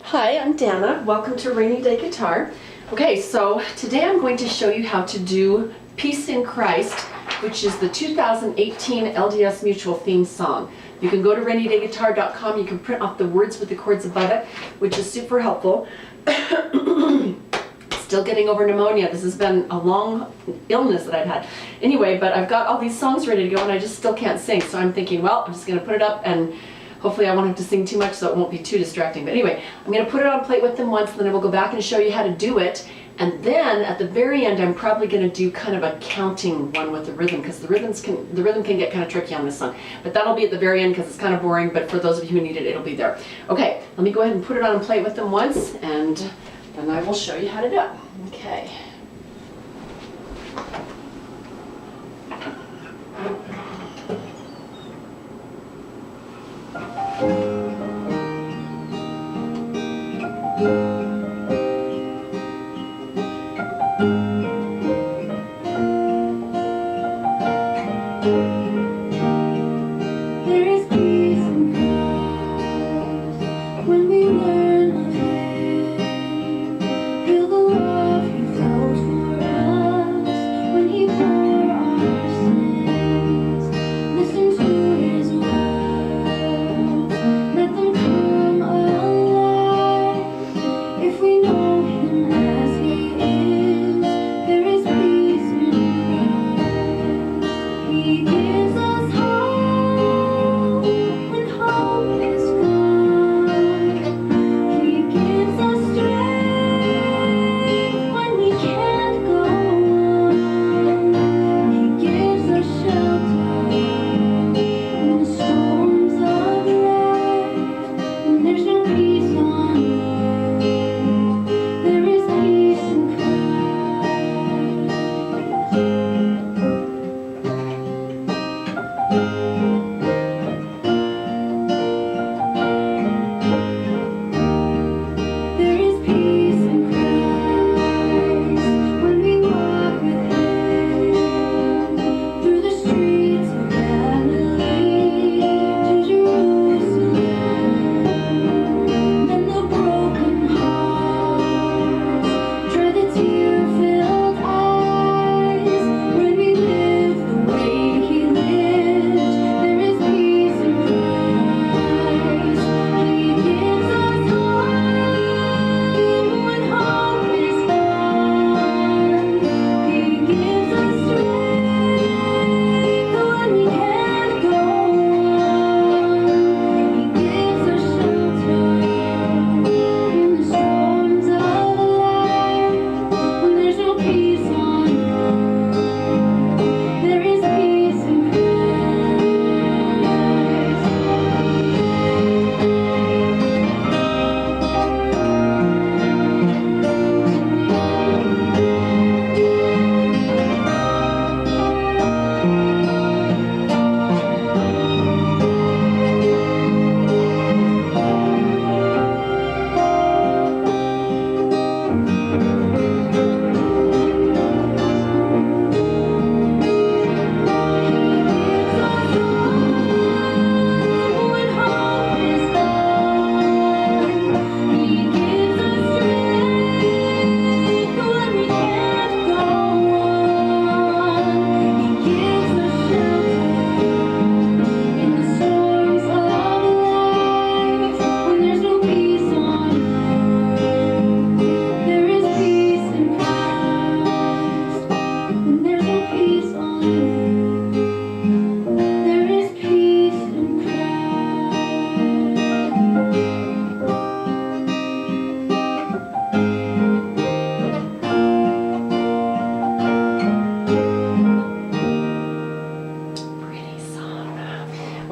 Hi, I'm Dana. Welcome to Rainy Day Guitar. Okay, so today I'm going to show you how to do Peace in Christ, which is the 2018 LDS Mutual theme song. You can go to rainydayguitar.com, you can print off the words with the chords above it, which is super helpful. Still getting over pneumonia. This has been a long illness that I've had. Anyway, but I've got all these songs ready to go and I just still can't sing, so I'm thinking, well, I'm just going to put it up and hopefully I won't have to sing too much so it won't be too distracting. But anyway, I'm going to put it on Plate with them once, and then I will go back and show you how to do it. And then at the very end, I'm probably going to do kind of a counting one with the rhythm, because the rhythm can get kind of tricky on this song. But that'll be at the very end because it's kind of boring, but for those of you who need it, it'll be there. Okay, let me go ahead and put it on Plate with them once, and then I will show you how to do it. Okay.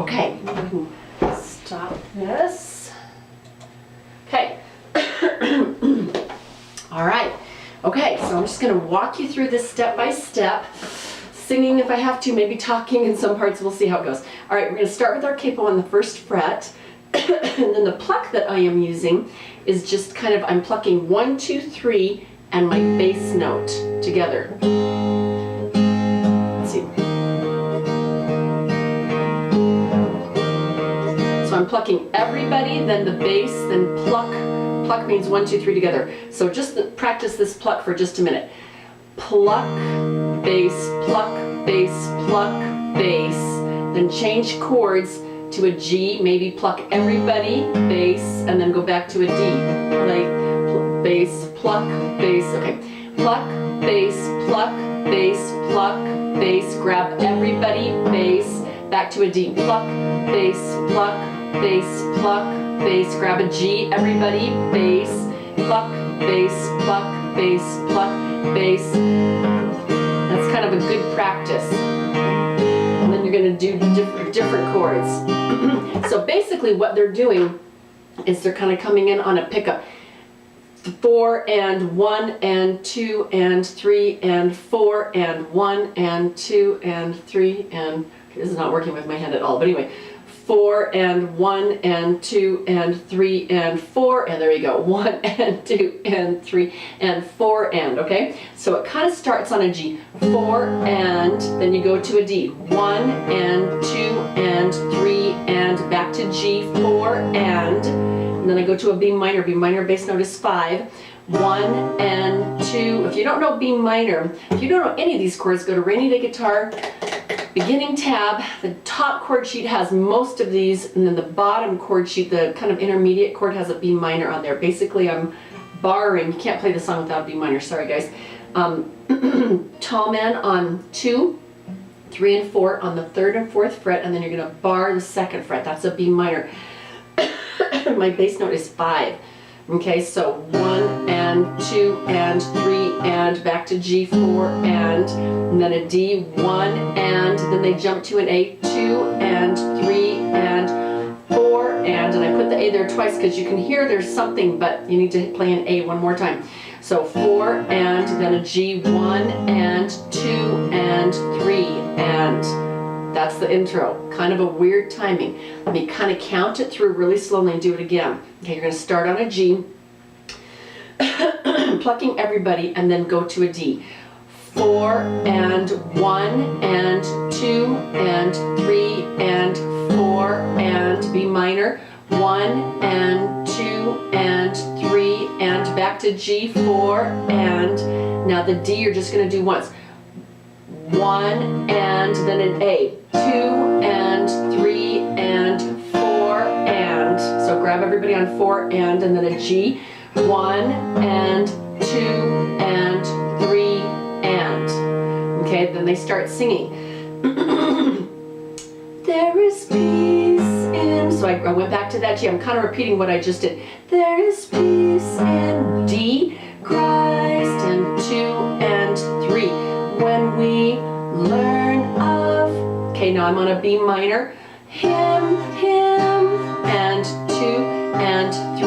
Okay, stop this. Okay. All right. Okay, so I'm just going to walk you through this step by step, singing if I have to, maybe talking in some parts. We'll see how it goes. All right, we're going to start with our capo on the first fret, and then the pluck that I am using is just kind of, I'm plucking 1, 2, 3, and my bass note together. Let's see. So I'm plucking everybody, then the bass, then pluck, Pluck means 1, 2, 3 together. So just practice this pluck for just a minute. Pluck, bass, pluck, bass, pluck, bass. Then change chords to a G, maybe pluck everybody, bass, and then go back to a D. Like bass, pluck, bass, okay. Pluck, bass, pluck, bass, pluck, bass, grab everybody, bass, back to a D. Pluck, bass, pluck, bass, pluck, bass, grab a G, everybody, bass, pluck, bass, pluck, bass, pluck, bass. That's kind of a good practice. And then you're going to do different chords. So basically what they're doing is they're kind of coming in on a pickup. 4 and 1 and 2 and 3 and 4 and 1 and 2 and 3 and, okay, this is not working with my hand at all, but anyway, 4 and 1 and 2 and 3 and 4, and there you go, 1 and 2 and 3 and 4 and, okay? So it kind of starts on a G, 4 and, then you go to a D, 1 and 2 and 3 and back to G, 4 and then I go to a B minor bass note is 5, 1 and 2, if you don't know B minor, if you don't know any of these chords, go to Rainy Day Guitar, beginning tab, the top chord sheet has most of these, and then the bottom chord sheet, the kind of intermediate chord, has a B minor on there. Basically I'm barring, you can't play the song without B minor, sorry guys. Tall Man on 2, 3 and 4 on the 3rd and 4th fret, and then you're going to bar the 2nd fret, that's a B minor. My bass note is 5. Okay, so 1 and 2 and 3 and back to G, 4 and then a D, 1 and then they jump to an A, 2 and 3 and 4 and I put the A there twice because you can hear there's something, but you need to play an A one more time. So 4 and then a G, 1 and 2 and 3 and that's the intro. Kind of a weird timing. Let me kind of count it through really slowly and do it again. Okay, you're going to start on a G, plucking everybody, and then go to a D. 4 and 1 and 2 and 3 and 4 and B minor. 1 and 2 and 3 and back to G, 4 and now the D you're just going to do once. 1 and then an A, 2 and 3 and 4 and, so grab everybody on 4 and then a G, 1 and 2 and 3 and, okay, then they start singing. There is peace in, so I went back to that G, I'm kind of repeating what I just did. There is peace in D, Christ, and 2 and 3. When we learn of, okay, now I'm on a B minor, him, and 2 and 3,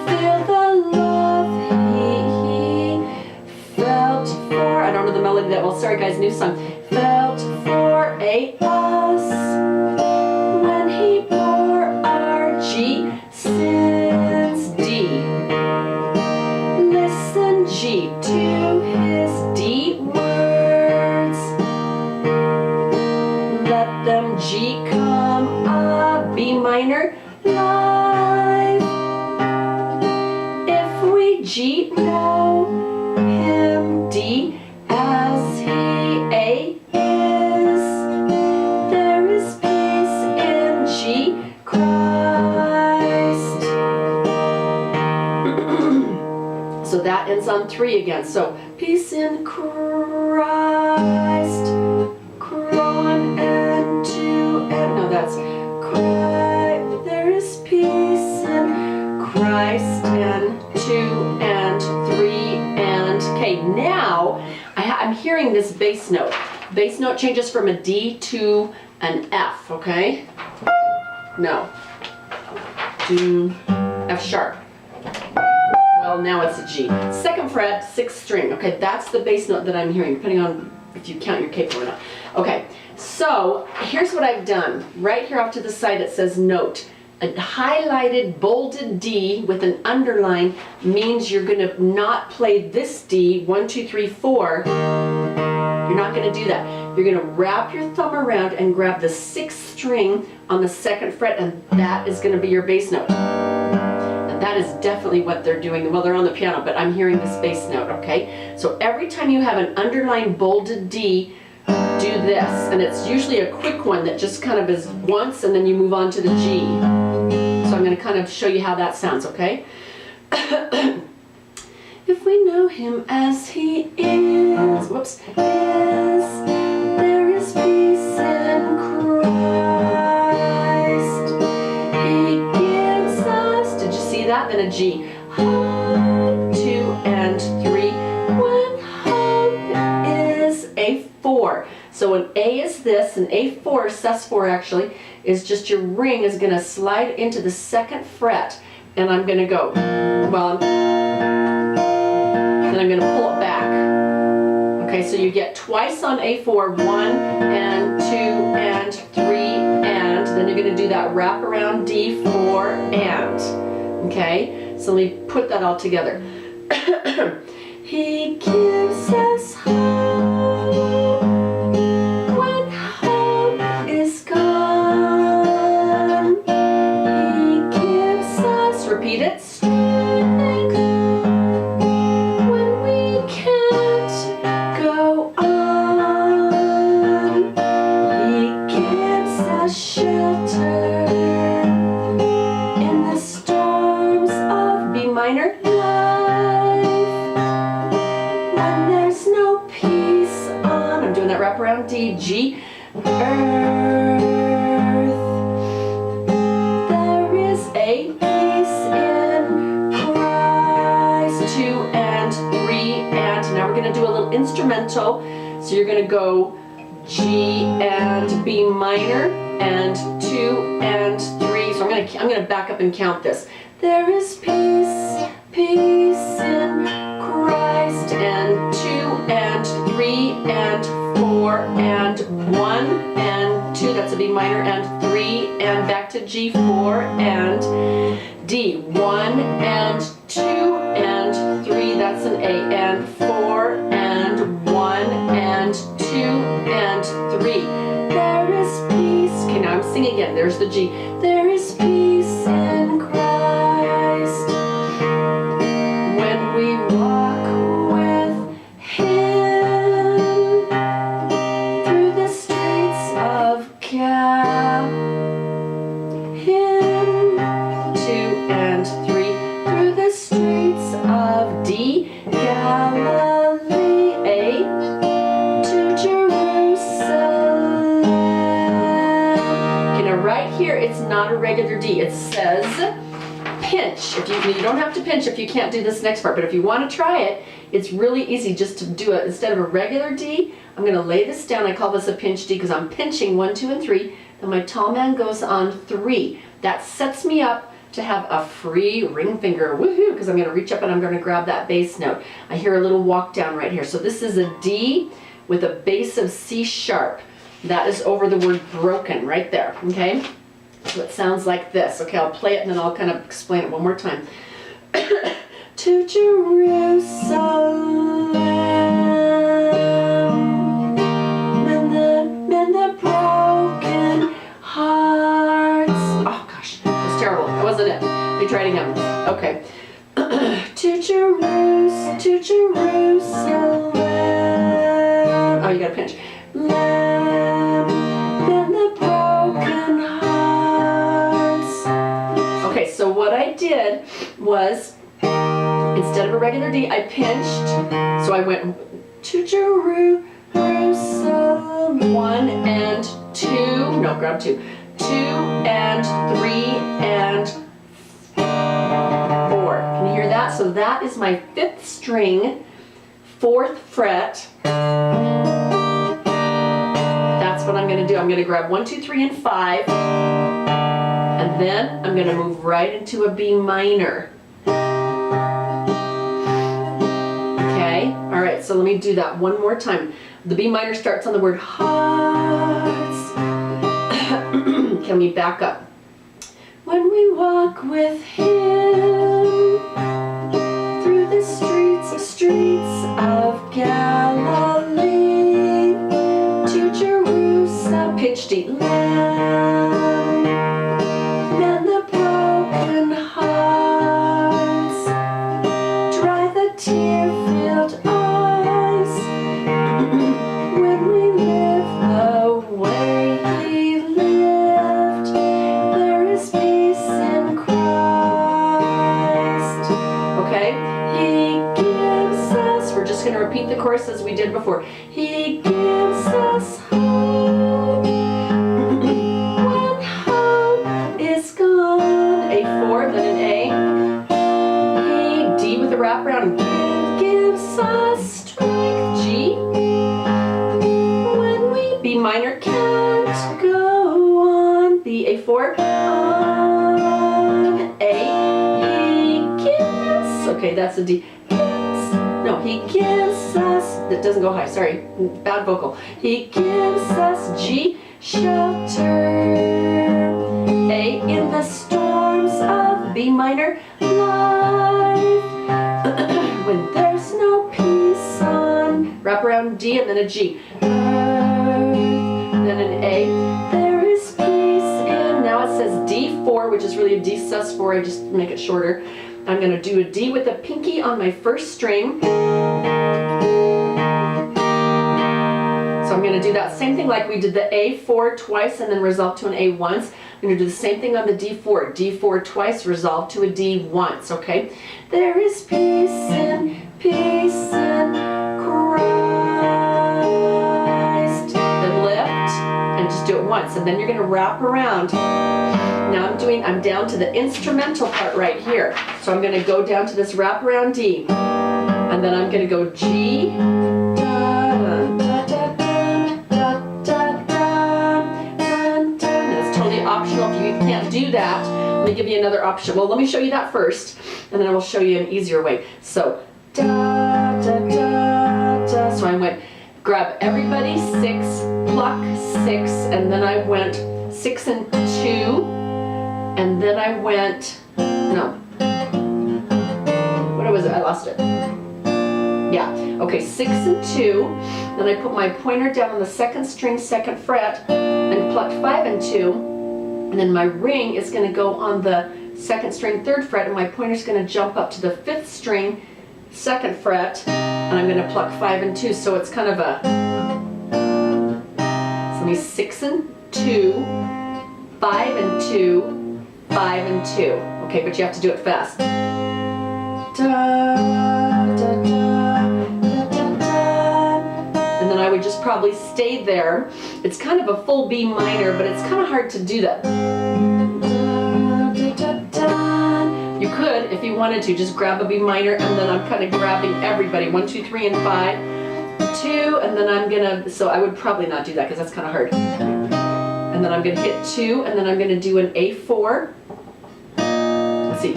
feel the love he felt for, I don't know the melody that well, sorry guys, new song, felt for us, when he bore our G, since D, listen G to his D words, let them G come a B minor live, if we G know him D as he A is, there is peace in G Christ. So that ends on 3 again. So peace in Christ, one and 2 and no, that's Christ. There is peace in Christ and 2 and 3 and okay. Now I'm hearing this bass note. Bass note changes from a D to an F. Okay. No. To F sharp. Well, now it's a G. 2nd fret, 6th string. Okay, that's the bass note that I'm hearing, depending on if you count your capo or not. Okay, so here's what I've done. Right here off to the side it says note. A highlighted, bolded D with an underline means you're going to not play this D, 1, 2, 3, 4. You're not going to do that. You're going to wrap your thumb around and grab the 6th string on the 2nd fret, and that is going to be your bass note. That is definitely what they're doing. Well, they're on the piano, but I'm hearing this bass note, okay? So every time you have an underlined bolded D, do this. And it's usually a quick one that just kind of is once and then you move on to the G. So I'm going to kind of show you how that sounds, okay? If we know him as he is, whoops, there is peace in Christ. He gives us, did you see that? Then a G. Hope, 2 and 3. When hope is a 4. So an A is this, an A4, sus4 actually, is just your ring is going to slide into the 2nd fret. And I'm going to go, well, then I'm going to pull it back. Okay, so you get twice on A4, 1 and 2 and 3 and, then you're going to do that wrap around D4 and. Okay, so let me put that all together. He gives us hope when hope is gone. He gives us, repeat it, strength when we can't go on. He gives us shelter in the storms of B minor life. When there's no peace on, I'm doing that wrap around D, G, earth. There is a peace in Christ, 2 and 3 and. Now we're going to do a little instrumental. So you're going to go G and B minor and 2 and 3. So I'm going to back up and count this. There is peace, peace in Christ, and 2 and 3 and 4 and 1 and 2. That's a B minor and 3 and back to G4 and D. 1 and 2 and 3. That's an A and 4 and 1 and 2 and 3. There is peace. Okay, now I'm singing again. There's the G. There is peace in Christ when we walk with Him through the streets of Him, 2 and 3, through the streets of D, Galilee, A, to Jerusalem. Okay, now right here it's not a regular D. It says pinch. If you don't have to pinch if you can't do this next part, but if you want to try it, it's really easy just to do it. Instead of a regular D, I'm going to lay this down. I call this a pinch D because I'm pinching 1, 2, and 3. Then my tall man goes on 3. That sets me up to have a free ring finger. Woohoo! Because I'm going to reach up and I'm going to grab that bass note. I hear a little walk down right here. So this is a D with a bass of C sharp. That is over the word broken right there. Okay? So it sounds like this. Okay, I'll play it and then I'll kind of explain it one more time. To Jerusalem, mend the broken hearts. Oh gosh, that was terrible. That wasn't it. Let me try it again. Okay. To Jerusalem. Oh, you gotta pinch. Mend the broken hearts. Okay, so what I did was, instead of a regular D, I pinched. So I went to Jerusalem, 1 and 2. No, grab 2. 2 and 3 and 4. Can you hear that? So that is my 5th string, 4th fret. That's what I'm going to do. I'm going to grab 1, 2, 3, and 5. And then I'm going to move right into a B minor. Okay, all right, so let me do that one more time. The B minor starts on the word hearts. Can we back up? When we walk with Him through the streets of Galilee to Jerusalem, pitch D, Lamb, and the broken heart. just going to repeat the chorus as we did before. He gives us hope when hope is gone. A4, then an A. D with a wraparound. Gives us strength. G. When we B minor can't go on. B A4. On A. He gives. Okay, that's a D. No, he gives us, that doesn't go high, sorry, bad vocal. He gives us G, shelter. A, in the storms of B minor life. When there's no peace on, wrap around D and then a G. Earth, then an A. There is peace in, now it says D4, which is really a D sus4, I just make it shorter. I'm going to do a D with a pinky on my first string. So I'm going to do that same thing like we did the A4 twice and then resolve to an A once. I'm going to do the same thing on the D4. D4 twice, resolve to a D once, okay? There is peace in Christ. Then lift and just do it once. And then you're going to wrap around. Now I'm down to the instrumental part right here. So I'm going to go down to this wraparound D. And then I'm going to go G. And it's totally optional if you can't do that. Let me give you another option. Well, let me show you that first, and then I will show you an easier way. So, da, da, da, da. So I went, grab everybody, 6, pluck, 6, and then I went 6 and 2. And then I went, no, what was it? I lost it. Yeah, okay, 6 and 2. Then I put my pointer down on the second string, second fret, and plucked 5 and 2. And then my ring is going to go on the second string, third fret, and my pointer's going to jump up to the fifth string, second fret, and I'm going to pluck 5 and 2. So it's kind of a, so let me 6 and 2, 5 and 2, 5 and 2. Okay, but you have to do it fast. Da, da, da, da, da, da. And then I would just probably stay there. It's kind of a full B minor, but it's kind of hard to do that. Da, da, da, da. You could, if you wanted to, just grab a B minor, and then I'm kind of grabbing everybody. 1, 2, 3, and 5. 2, and then I'm gonna, so I would probably not do that because that's kind of hard. And then I'm going to hit 2, and then I'm going to do an A4. Let's see.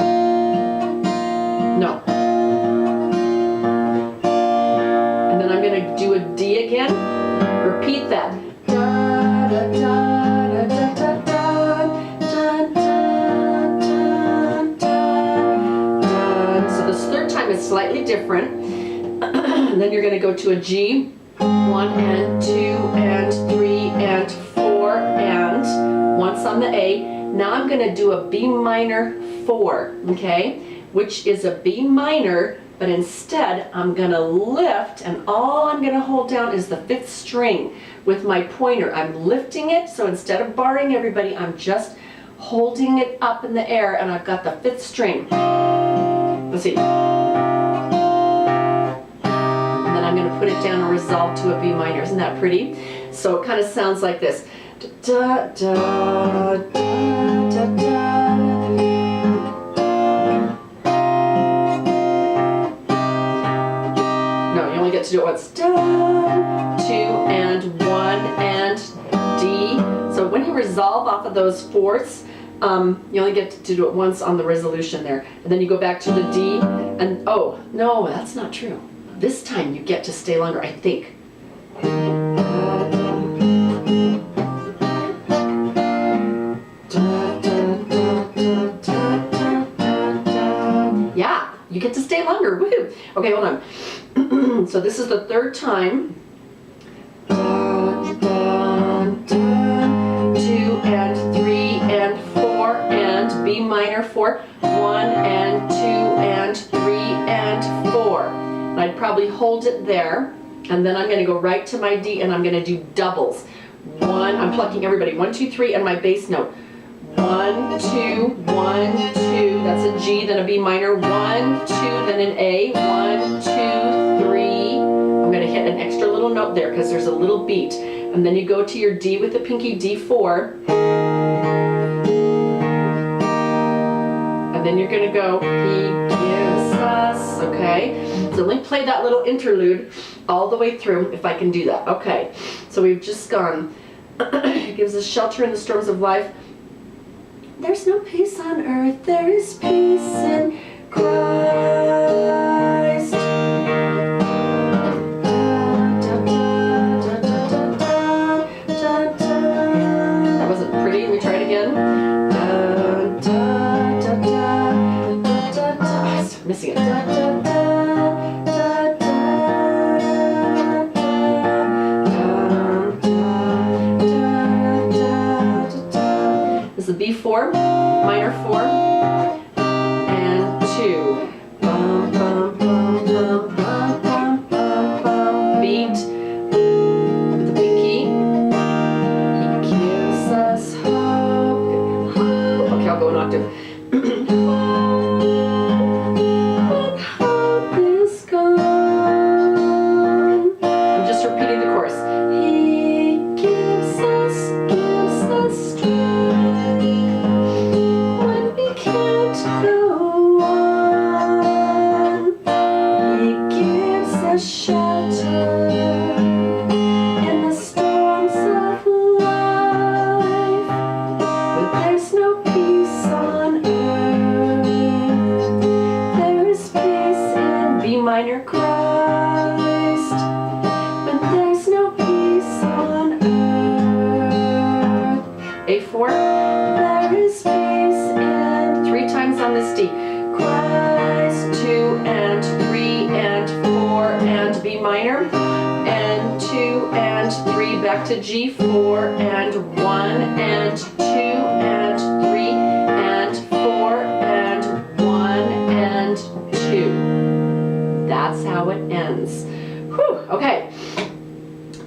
No. And then I'm going to do a D again. Repeat that. Da, da, da, da, da, da, da, da, da, da. So this third time is slightly different. And then you're going to go to a G. 1 and 2 and 3 and 4 and once on the A. Now I'm going to do a B minor 4, okay, which is a B minor, but instead I'm going to lift, and all I'm going to hold down is the fifth string with my pointer. I'm lifting it, so instead of barring everybody, I'm just holding it up in the air, and I've got the fifth string. Let's see. I'm going to put it down and resolve to a B minor. Isn't that pretty? So it kind of sounds like this. Da, da, da, da, da. No, you only get to do it once. Da, 2 and 1 and D. So when you resolve off of those fourths, you only get to do it once on the resolution there. And then you go back to the D, and oh, no, that's not true. This time you get to stay longer, I think. Yeah, you get to stay longer. Woohoo! Okay, hold on. So this is the third time. 2 and 3 and 4 and B minor 4. 1 and 2 and 3 and 4. I'd probably hold it there, and then I'm going to go right to my D, and I'm going to do doubles. 1, I'm plucking everybody. 1, 2, 3, and my bass note. 1 1, 2, 1, 2. That's a G, then a B minor. 1, 2, then an A. 1, 2, 3. I'm going to hit an extra little note there because there's a little beat. And then you go to your D with the pinky, D4. And then you're going to go, He gives us, okay? So let me play that little interlude all the way through, if I can do that. Okay, so we've just gone, He gives us shelter in the storms of life. There's no peace on earth, there is peace in Christ. That wasn't pretty, let me try it again. Missing it. This is a B4, minor 4, and 2. Bum, bum, bum, bum, bum, bum, bum, bum. Beat with the pinky. He gives us hope. Okay, I'll go an octave. Minor Christ, but there's no peace on earth. A4, there is peace in 3 times on this D. Christ, 2 and 3 and 4 and B minor, and 2 and 3 back to G4 and 1 and 2 and 3 and 4 and 1 and 2. That's how it ends. Whew, okay.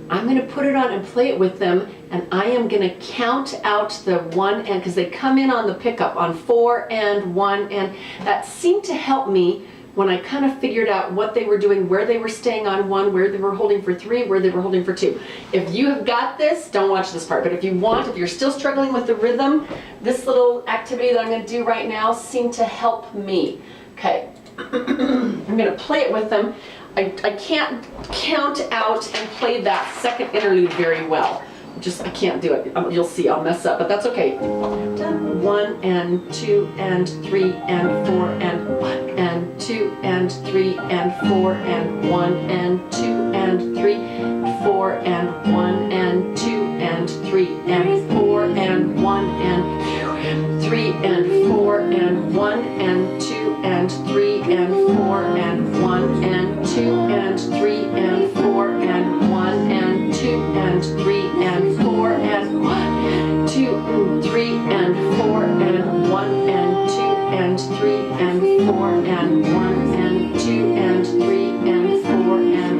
I'm going to put it on and play it with them, and I am going to count out the 1 and, because they come in on the pickup on 4 and 1, and that seemed to help me when I kind of figured out what they were doing, where they were staying on 1, where they were holding for 3, where they were holding for 2. If you have got this, don't watch this part, but if you want, if you're still struggling with the rhythm, this little activity that I'm going to do right now seemed to help me. Okay. I'm going to play it with them. I can't count out and play that second interlude very well. I can't do it. You'll see, I'll mess up, but that's okay. 1 and 2 and 3 and 4 and 1 and 2 and 3 and 4 and 1 and 2 and 3 and 4 and 1 and 2 and 3 and 4 and 1 and 3 and 4 and 1 and 2 and 3 and 4 and 1 and 2 and 3 and 4 and 1 and 2 and 3 and 4 and 1, 2, 3 and 4 and 1 and 2 and 3 and 4 and 1 and 2 and 3 and 4 and 1 and 2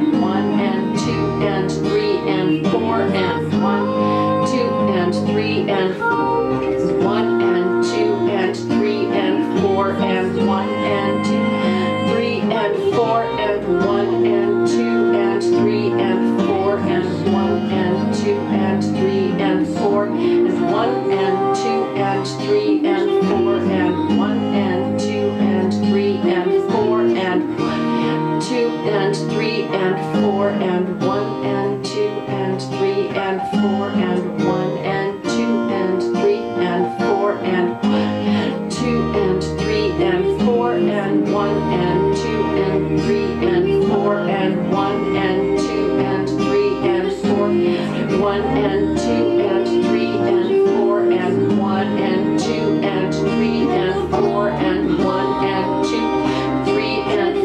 and 3 and 4 and 1, 2 and 3 and 1 and 2 and 3 and 4 and 1 and 2 3 and 4 and 1 and 2 and 3 and 4 and 1 and 2 and 3 and 4 and 1 and 2 and 3 and 4 and 1 and 2 and 3 and 4 and 2 and 3 and 4 and 1 and 2 and 3 and 4 and 1 and 2 and 3 and 4 and 2 and 3 and 4 and 1 and 2 and 3 and 4 and 1 and 2 and 3 and 4 1 and 2 and 3 and 4 and 1 and 2 and 3 and 4 and 1 and 2 3 and 4 and 1 and 2 and 3 and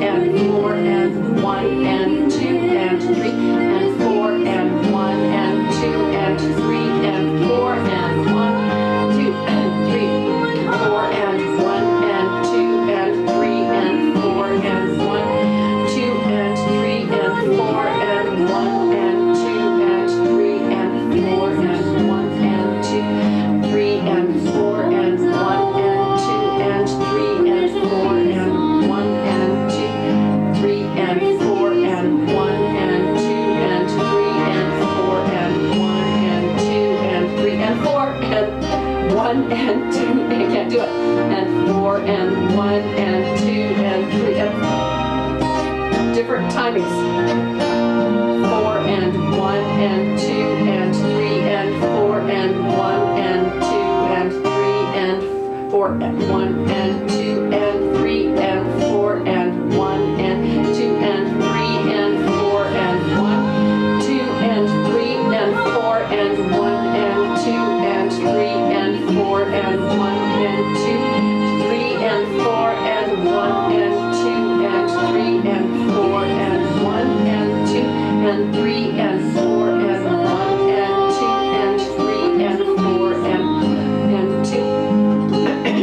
4 and 1 and 2 and 3 and 4 and 1 and 2 and 3 and 4 and 1 2 and 3 4 and 1 and 2 and 4 and 1 and 2 and 3 and different timings. 4 and 1 and 2 and 3 and 4 and 1 and 2 and 3 and 4 and 1 and 2 and 3 and 4 and 1 and 2 and 3 and 4 and 1, 2 and 3 and 4 and 1 and 2 and 3 and 4 and 1 and 2, 3 and 4 and 1 and 2 and 3 and 4 and 1 and 2 and 3 and 4 and 1 and 2 and 3 and 4 and 2,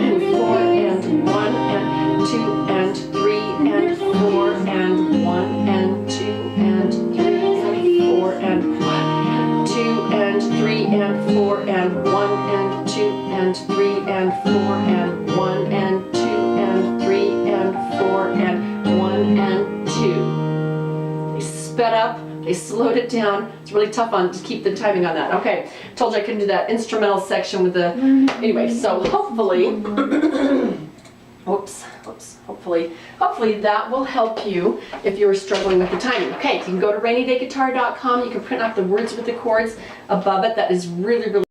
4 and 1 and 2 and 3 and 4 and 1 and 2 and 3 and 4 and 1, 2 and 3 and 4 and 1 and 2 and 3 and 4 and 1 and 2 and 3 and 4 and 1 and 2. They sped up, they slowed it down. It's really tough to keep the timing on that. Okay, told you I couldn't do that instrumental section with the, anyway, so hopefully, hopefully that will help you if you're struggling with the timing. Okay, you can go to rainydayguitar.com, you can print out the words with the chords above it. That is really, really